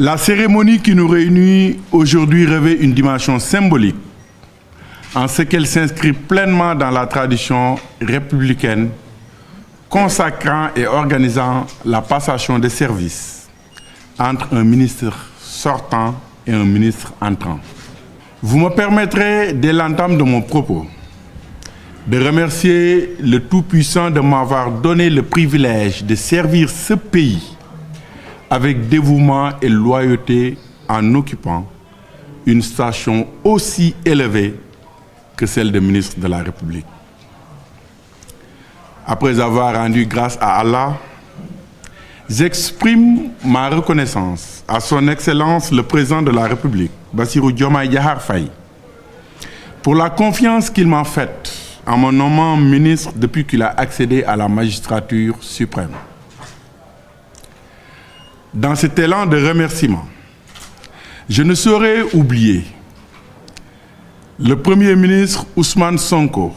La cérémonie qui nous réunit aujourd'hui revêt une dimension symbolique en ce qu'elle s'inscrit pleinement dans la tradition républicaine, consacrant et organisant la passation de services entre un ministre sortant et un ministre entrant. Vous me permettrez, dès l'entame de mon propos, de remercier le Tout-Puissant de m'avoir donné le privilège de servir ce pays avec dévouement et loyauté en occupant une station aussi élevée que celle de ministre de la République. Après avoir rendu grâce à Allah, j'exprime ma reconnaissance à son Excellence le Président de la République, Bassirou Diomaye Diakhar Faye, pour la confiance qu'il m'a faite en me nommant ministre depuis qu'il a accédé à la magistrature suprême. Dans cet élan de remerciement, je ne saurais oublier le Premier ministre Ousmane Sonko,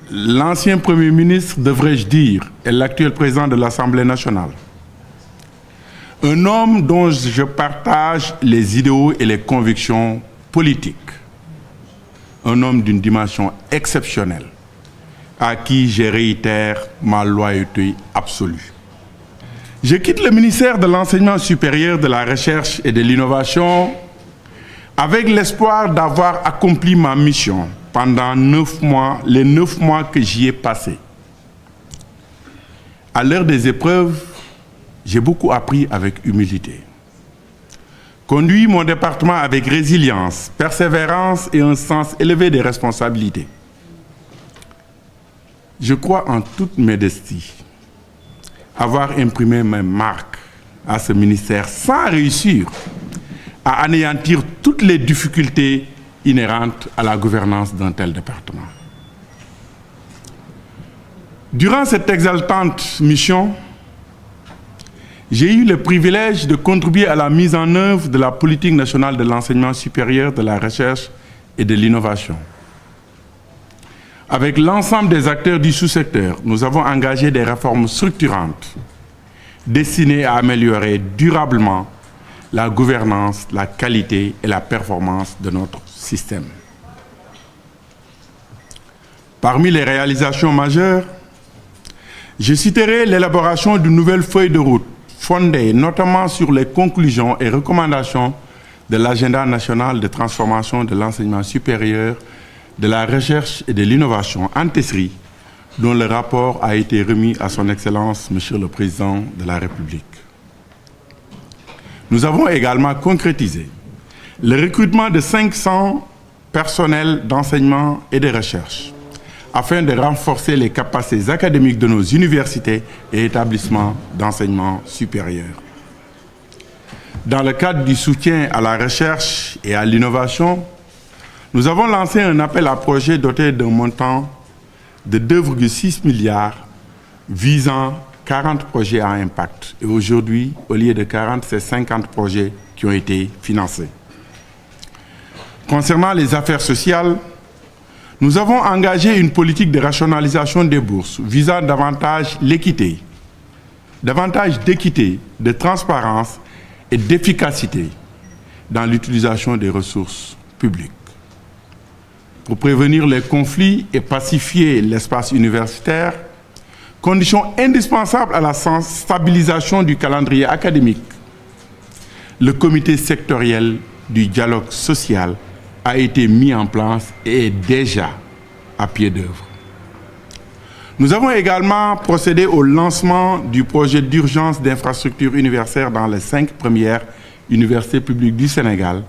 l'ancien Premier ministre, devrais-je dire, et l'actuel président de l'Assemblée nationale. Un homme dont je partage les idéaux et les convictions politiques. Un homme d'une dimension exceptionnelle, à qui je réitère ma loyauté absolue. Je quitte le ministère de l'Enseignement supérieur, de la Recherche et de l'Innovation avec l'espoir d'avoir accompli ma mission pendant 9 mois, les 9 mois que j'y ai passés. À l'heure des épreuves, j'ai beaucoup appris avec humilité. Conduit mon département avec résilience, persévérance et un sens élevé des responsabilités. Je crois en toute modestie avoir imprimé mes marques à ce ministère sans réussir à anéantir toutes les difficultés inhérentes à la gouvernance d'un tel département. Durant cette exaltante mission, j'ai eu le privilège de contribuer à la mise en œuvre de la politique nationale de l'enseignement supérieur, de la recherche et de l'innovation. Avec l'ensemble des acteurs du sous-secteur, nous avons engagé des réformes structurantes destinées à améliorer durablement la gouvernance, la qualité et la performance de notre système. Parmi les réalisations majeures, je citerai l'élaboration d'une nouvelle feuille de route fondée notamment sur les conclusions et recommandations de l'agenda national de transformation de l'enseignement supérieur, de la recherche et de l'innovation, ANTESRI, dont le rapport a été remis à son Excellence, Monsieur le Président de la République. Nous avons également concrétisé le recrutement de 500 personnels d'enseignement et de recherche, afin de renforcer les capacités académiques de nos universités et établissements d'enseignement supérieur. Dans le cadre du soutien à la recherche et à l'innovation, nous avons lancé un appel à projets doté d'un montant de 2,6 milliards visant 40 projets à impact. Et aujourd'hui, au lieu de 40, c'est 50 projets qui ont été financés. Concernant les affaires sociales, nous avons engagé une politique de rationalisation des bourses visant davantage l'équité, davantage d'équité, de transparence et d'efficacité dans l'utilisation des ressources publiques. Pour prévenir les conflits et pacifier l'espace universitaire, condition indispensable à la stabilisation du calendrier académique, le comité sectoriel du dialogue social a été mis en place et est déjà à pied d'œuvre. Nous avons également procédé au lancement du projet d'urgence d'infrastructure universitaire dans les 5 premières universités publiques du Sénégal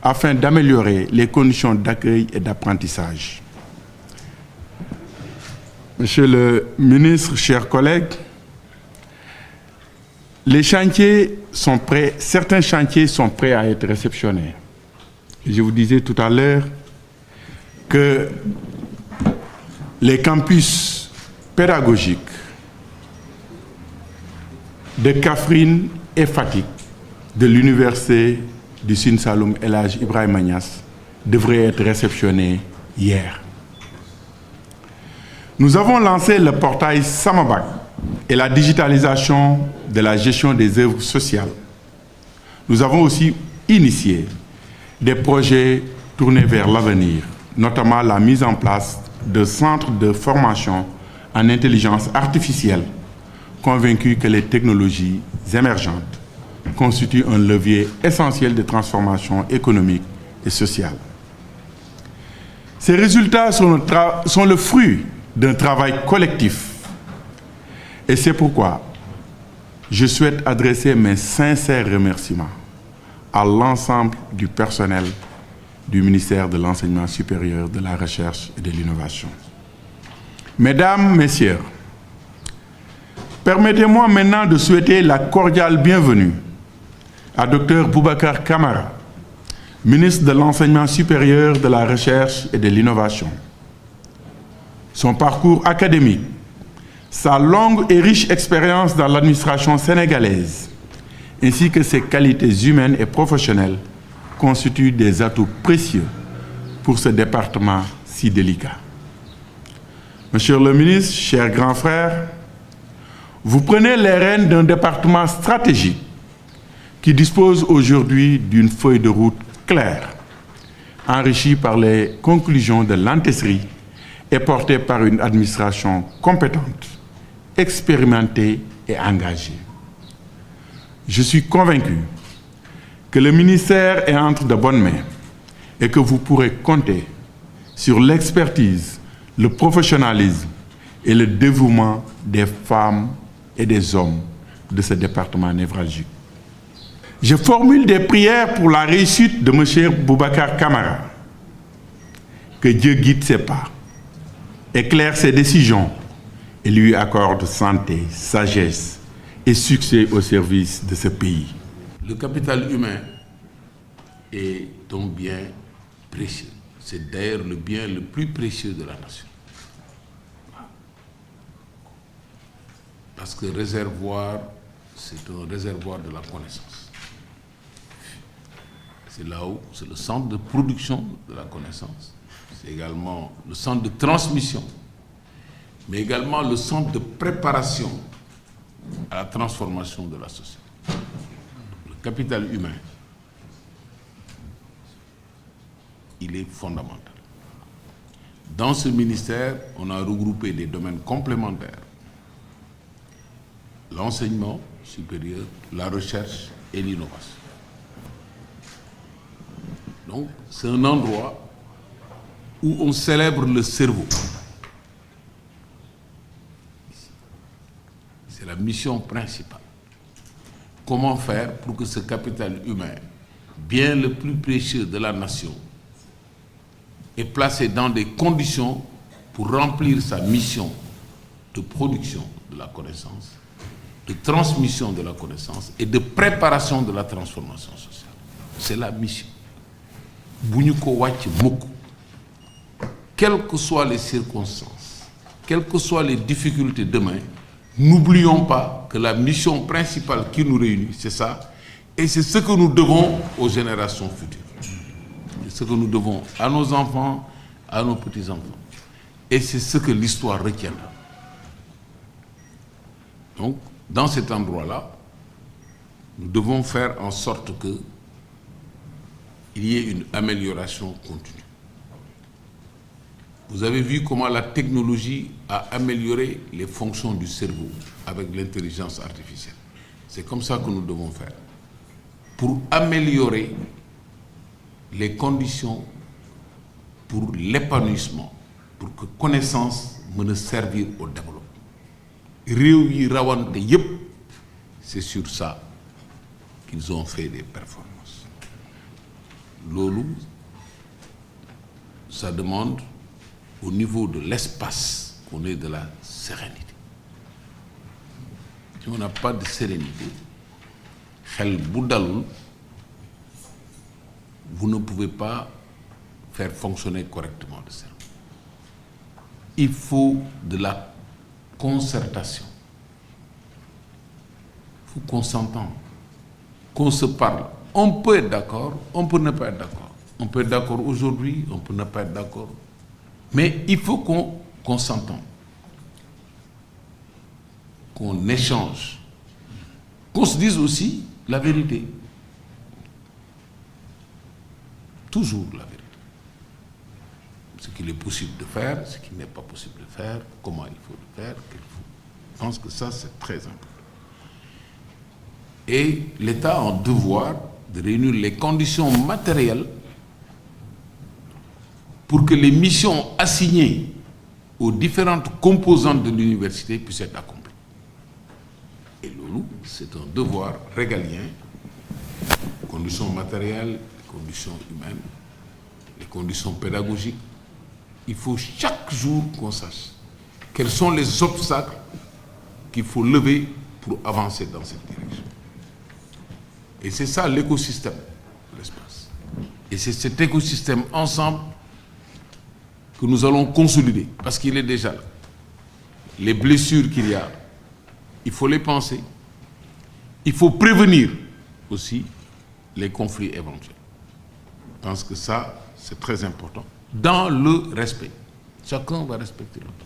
afin d'améliorer les conditions d'accueil et d'apprentissage. Monsieur le ministre, chers collègues, les chantiers sont prêts, certains chantiers sont prêts à être réceptionnés. Je vous disais tout à l'heure que les campus pédagogiques de Kaffrine et Fatick de l'université du Sine Saloum El Hadj Ibrahima Niass devraient être réceptionnés hier. Nous avons lancé le portail Samabac et la digitalisation de la gestion des œuvres sociales. nous avons aussi initié des projets tournés vers l'avenir, notamment la mise en place de centres de formation en intelligence artificielle, convaincus que les technologies émergentes constituent un levier essentiel de transformation économique et sociale. Ces résultats sont le fruit d'un travail collectif. Et c'est pourquoi je souhaite adresser mes sincères remerciements à l'ensemble du personnel du ministère de l'Enseignement supérieur, de la Recherche et de l'Innovation. Mesdames, Messieurs, permettez-moi maintenant de souhaiter la cordiale bienvenue à Dr Boubacar Camara, ministre de l'Enseignement supérieur, de la Recherche et de l'Innovation. Son parcours académique, sa longue et riche expérience dans l'administration sénégalaise, ainsi que ses qualités humaines et professionnelles, constituent des atouts précieux pour ce département si délicat. Monsieur le ministre, cher grand frère, vous prenez les rênes d'un département stratégique qui dispose aujourd'hui d'une feuille de route claire, enrichie par les conclusions de l'ANTESRI et portée par une administration compétente, expérimentée et engagée. Je suis convaincu que le ministère est entre de bonnes mains et que vous pourrez compter sur l'expertise, le professionnalisme et le dévouement des femmes et des hommes de ce département névralgique. Je formule des prières pour la réussite de M. Boubacar Camara. Que Dieu guide ses pas, éclaire ses décisions et lui accorde santé, sagesse et succès au service de ce pays. Le capital humain est un bien précieux. C'est d'ailleurs le bien le plus précieux de la nation. Parce que réservoir, c'est un réservoir de la connaissance. C'est là où c'est le centre de production de la connaissance. C'est également le centre de transmission, mais également le centre de préparation à la transformation de la société. Le capital humain, il est fondamental. Dans ce ministère, on a regroupé des domaines complémentaires: l'enseignement supérieur, la recherche et l'innovation. Donc, c'est un endroit où on célèbre le cerveau. C'est la mission principale. Comment faire pour que ce capital humain, bien le plus précieux de la nation, est placé dans des conditions pour remplir sa mission de production de la connaissance, de transmission de la connaissance et de préparation de la transformation sociale. C'est la mission. Quelles que soient les circonstances, quelles que soient les difficultés demain, n'oublions pas que la mission principale qui nous réunit, c'est ça, et c'est ce que nous devons aux générations futures. C'est ce que nous devons à nos enfants, à nos petits-enfants. Et c'est ce que l'histoire retiendra. Donc, dans cet endroit-là, nous devons faire en sorte qu'il y ait une amélioration continue. Vous avez vu comment la technologie a amélioré les fonctions du cerveau avec l'intelligence artificielle. C'est comme ça que nous devons faire. Pour améliorer les conditions pour l'épanouissement, pour que connaissance me servir au développement. C'est sur ça qu'ils ont fait des performances. Lolo, ça demande au niveau de l'espace qu'on ait de la sérénité. Si on n'a pas de sérénité, vous ne pouvez pas faire fonctionner correctement le cerveau. Il faut de la concertation. Il faut qu'on s'entende, qu'on se parle. On peut être d'accord, on peut ne pas être d'accord. On peut être d'accord aujourd'hui, on peut ne pas être d'accord. Mais il faut qu'on s'entende, qu'on échange, qu'on se dise aussi la vérité. toujours la vérité. Ce qu'il est possible de faire, ce qui n'est pas possible de faire, comment il faut le faire, Je pense que ça, c'est très important. Et l'État a un devoir de réunir les conditions matérielles pour que les missions assignées aux différentes composantes de l'université puissent être accomplies. Et loolu, c'est un devoir régalien. Les conditions matérielles, les conditions humaines, les conditions pédagogiques. Il faut chaque jour qu'on sache quels sont les obstacles qu'il faut lever pour avancer dans cette direction. Et c'est ça l'écosystème de l'espace. Et c'est cet écosystème ensemble que nous allons consolider, parce qu'il est déjà là. Les blessures qu'il y a, il faut les penser. Il faut prévenir aussi les conflits éventuels. Je pense que ça, c'est très important. Dans le respect. Chacun va respecter l'autre.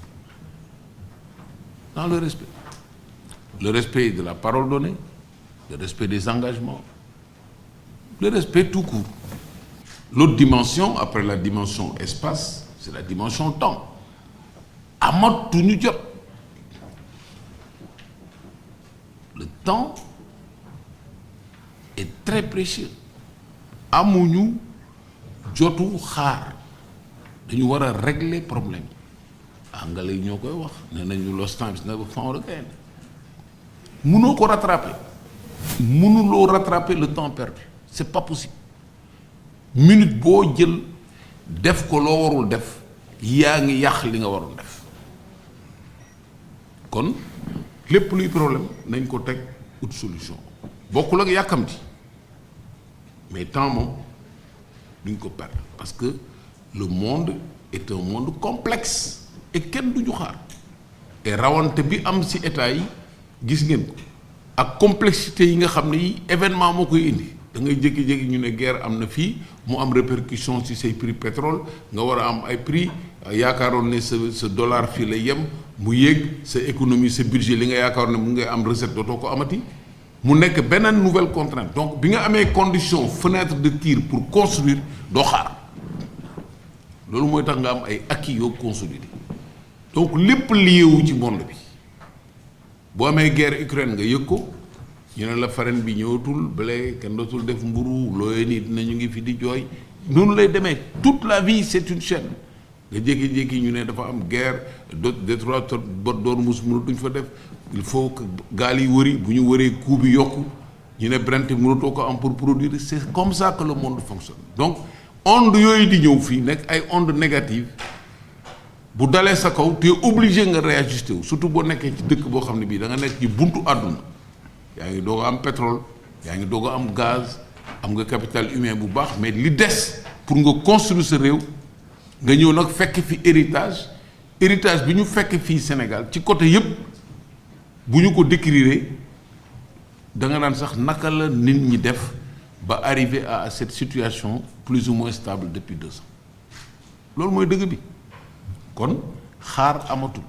Dans le respect. Le respect de la parole donnée, le respect des engagements, le respect tout court. L'autre dimension, après la dimension espace, c'est la dimension temps. Amat tout ñu jot. Le temps est très précieux. Amuñu jotu xaar. Dañu war a régler problème. Anglais ñoo koy wax nee nañu lost time is never found again. Mënoo ko rattraper. Mënuloo rattraper le temps perdu. C'est pas possible. Minute boo jël def ko loo warul def yaa ngi yàq li nga warul def. Kon lépp luy problème nañ ko teg ut solution. Bokkul ak yàkkamti. Mais temps moom duñ ko perdre parce que le monde est un monde complexe et kenn duñu xaar. Et rawante bi am ci état yi gis ngeen ko ak complexité yi nga xam ne yi événement moo koy indi da ngay jékki-jékki ñu ne guerre am na fii mu am répercussion ci say prix pétrole nga war a am ay prix yaakaaroon ne sa dollar fii la yem mu yéeg sa économie sa budget li nga yaakaaroon ne mu ngay am recette dootoo ko amati mu nekk beneen nouvelle contrainte. Donc bi nga amee condition fenêtre de tir pour construire doo xaar loolu mooy tax nga am ay acquis yoo consolider. Donc lépp liyewu ci monde bi boo amee guerre Ukraine nga yëg ko ñu ne la farine bi ñëwatul blé kenn dootul def mburu looyee nii dinañu ngi fi di jooy noonu lay demee toute la vie c'est une chaîne nga jékki-jékki ñu ne dafa am guerre détroit d'Ormuz mënatuñ fa def il faut que gaal yi wëri bu ñu wëree coût bi yokku ñu ne Brent mënatoo ko am pour produire c'est comme ça que le monde fonctionne. Donc onde yooyu di ñëw fii nekk ay ondes négatives bu dalee sa kaw tu es obligé nga réajuster wu surtout boo nekkee ci dëkk boo xam ne bii da nga nekk ci buntu àdduna yaa ngi doog a am pétrole yaa ngi doog a am gaz am nga capital humain bu baax mais li des pour nga construire sa réew nga ñëw nag fekk fi héritage bi ñu fekk fii Sénégal ci côté yëpp bu ñu ko décrire da nga naan sax naka la nit ñi def ba arriver à cette situation plus ou moins stable depuis 2 ans loolu mooy dëgg bi. Kon xaar amatul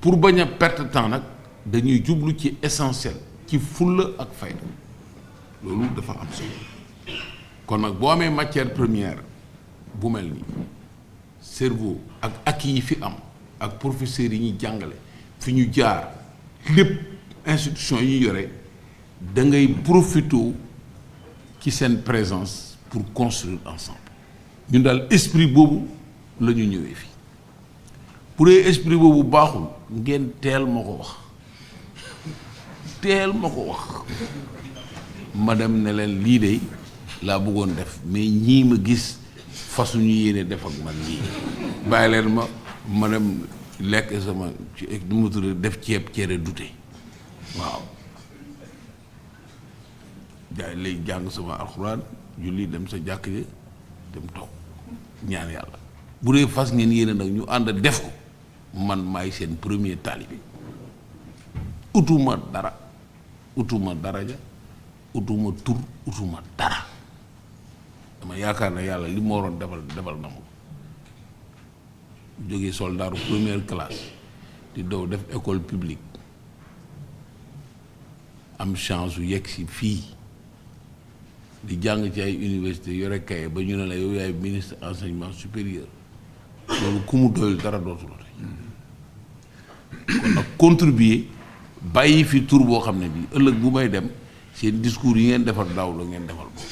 pour bañ a perte temps nag dañuy jublu ci essentiel ci fulla ak fayda loolu dafa am solo kon nag boo amee matière première bu mel ni cerveau ak acquis yi fi am ak professeurs yi ñuy jàngale fi ñu jaar lépp institution yi ñu yore da ngay profiter ci seen présence pour construire ensemble ñun daal esprit boobu la ñu ñëwee fii. Pour esprit boobu baaxul ngeen teel ma ko wax madame ne leen lii de laa bëggoon def mais ñii ma gis fasuñu yéene def ak man lii bàyyi leen ma dem lekk sama ci nu mu tudd def ceeb cere dute waaw jaay lay jàng sama alxuraan julli dem sa jàkk ji dem toog ñaan yàlla bu dee fas ngeen yéene nag ñu ànd def ko man maay seen premier talibé utuma dara utuma daraja utuma tur utuma dara dama yaakaar ne yàlla li ma waroon defal na ma jógee soldaaru première classe di dow def école publique am chance yu yegg si fii di jàng ci ay université yore kaye ba ñu ne la yow yaay ministre enseignement supérieur loolu ku mu doyul dara dootuloo kon nag contribuer bàyyi fi tur boo xam ne bi ëllëg bu may dem seen discours yi ngeen defar daaw la ngeen defal ko